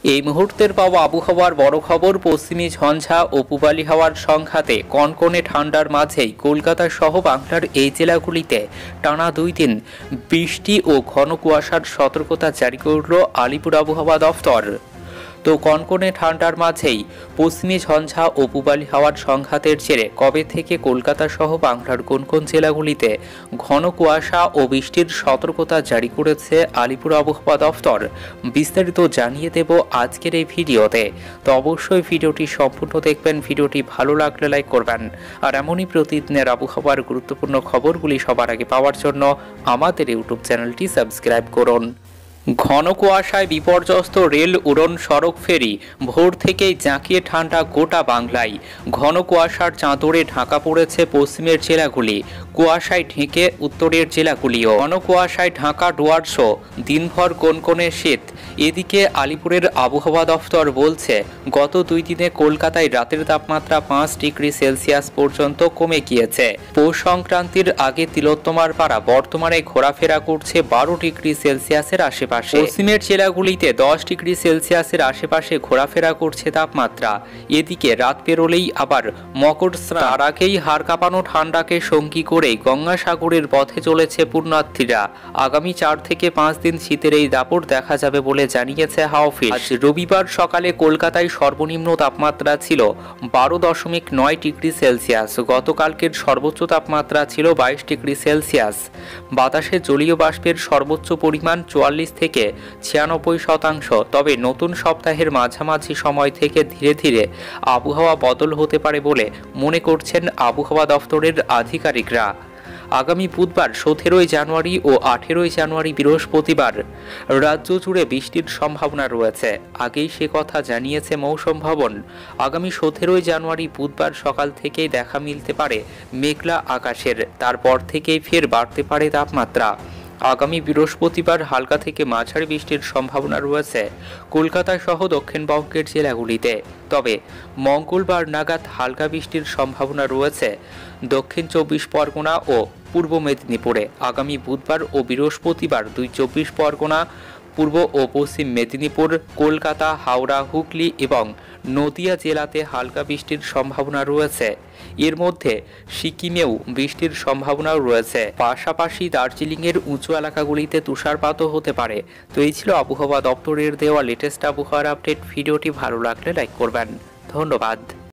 এই মুহূর্তের পাওয়া আবহাওয়ার বড় খবর। পশ্চিমী ঝঞ্ঝা ও পূবালি হাওয়ার সংঘাতে কনকনে ঠান্ডার মাঝেই কলকাতা সহ বাংলার এই জেলাগুলিতে টানা 2 দিন বৃষ্টি ও ঘন কুয়াশার সতর্কতা জারি করল আলিপুর আবহাওয়া দফতর। তো কনকনে ঠান্ডার মাঝেই পশ্চিমী ঝঞ্ঝা ও পূবালি হাওয়ার সংঘাতের জেরে কবে থেকে কলকাতা সহ বাংলার কোন কোন জেলাগুলিতে ঘন কুয়াশা ও বৃষ্টির সতর্কতা জারি করেছে আলিপুর আবহাওয়া দফতর, বিস্তারিত জানিয়ে দেব আজকের এই ভিডিওতে। তো অবশ্যই ভিডিওটি সম্পূর্ণ দেখবেন। ভিডিওটি ভালো লাগলে লাইক করবেন, আর এমনই প্রতিদিনের আবহাওয়ার গুরুত্বপূর্ণ খবরগুলি সবার আগে পাওয়ার জন্য আমাদের ইউটিউব চ্যানেলটি সাবস্ক্রাইব করুন। ঘন কুয়াশায় বিপর্যস্ত রেল, উড়ন, সড়ক, ফেরি। ভোর থেকেই জাঁকিয়ে ঠান্ডা গোটা বাংলায়। ঘন কুয়াশার চাদরে ঢাকা পড়েছে পশ্চিমের জেলাগুলি, কুয়াশায় ঢেকে উত্তরের জেলাগুলিও। ঘন কুয়াশায় ঢাকা ডুয়ার্সো, দিনভর কনকনে শীত। এদিকে আলিপুরের আবহাওয়া দফতর বলছে, গত 2 দিনে কলকাতায় রাতের তাপমাত্রা 5 ডিগ্রি সেলসিয়াস পর্যন্ত কমে গিয়েছে। পৌষ সংক্রান্তির আগে তিলোত্তমার পাড়া বর্তমানে ঘোরাফেরা করছে 12 ডিগ্রি সেলসিয়াসের আশেপাশে। পশ্চিমের জেলাগুলিতে 10 ডিগ্রি সেলসিয়াসের আশেপাশে ঘোরাফেরা করছে তাপমাত্রা। এদিকে রাত পেরোলেই আবার মকর স্নান, তার আগেই হাড় কাঁপানো ঠান্ডাকে সঙ্গী করেই গঙ্গাসাগরের পথে চলেছে পুণ্যার্থীরা। আগামী 4 থেকে 5 দিন শীতের এই দাপট দেখা যাবে বলে জানিয়েছে হাওয়া অফিস। আজ রবিবার সকালে কলকাতায় সর্বনিম্ন তাপমাত্রা ছিল 12.9 ডিগ্রি সেলসিয়াস। গতকালকের সর্বোচ্চ তাপমাত্রা ছিল 22 ডিগ্রি সেলসিয়াস। বাতাসে জলীয় বাষ্পের সর্বোচ্চ পরিমাণ 44 থেকে 96%। তবে নতুন সপ্তাহের মাঝামাঝি সময় থেকে ধীরে ধীরে আবহাওয়া বদল হতে পারে বলে মনে করছেন আবহাওয়া দফতরের আধিকারিকরা। আগামী বুধবার 17 জানুয়ারি ও 18 জানুয়ারি বৃহস্পতিবার রাজ্য জুড়ে বৃষ্টির সম্ভাবনা রয়েছে। আগেই সে কথা জানিয়েছে মৌসুম ভবন। আগামী 17 জানুয়ারি বুধবার সকাল থেকেই দেখা মিলতে পারে মেঘলা আকাশের, তারপর থেকেই ফের বাড়তে পারে তাপমাত্রা। আগামী বৃহস্পতিবার হালকা থেকে মাঝারি বৃষ্টির সম্ভাবনা রয়েছে কলকাতা সহ দক্ষিণবঙ্গের জেলাগুলিতে। তবে মঙ্গলবার নাগাদ হালকা বৃষ্টির সম্ভাবনা রয়েছে দক্ষিণ 24 পরগনা ও পূর্ব মেদিনীপুরে। আগামী বুধবার ও বৃহস্পতিবার 24 পরগনা, পূর্ব ও পশ্চিম মেদিনীপুর, কলকাতা, হাওড়া, হুগলি এবং নদিয়া জেলাতে হালকা বৃষ্টির সম্ভাবনা রয়েছে। এর মধ্যে সিকিমেও বৃষ্টির সম্ভাবনাও রয়েছে। পাশাপাশি দার্জিলিংয়ের উঁচু এলাকাগুলিতে তুষারপাতও হতে পারে। তো এই ছিল আবহাওয়া দপ্তরের দেওয়া লেটেস্ট আবহাওয়ার আপডেট। ভিডিওটি ভালো লাগলে লাইক করবেন। ধন্যবাদ।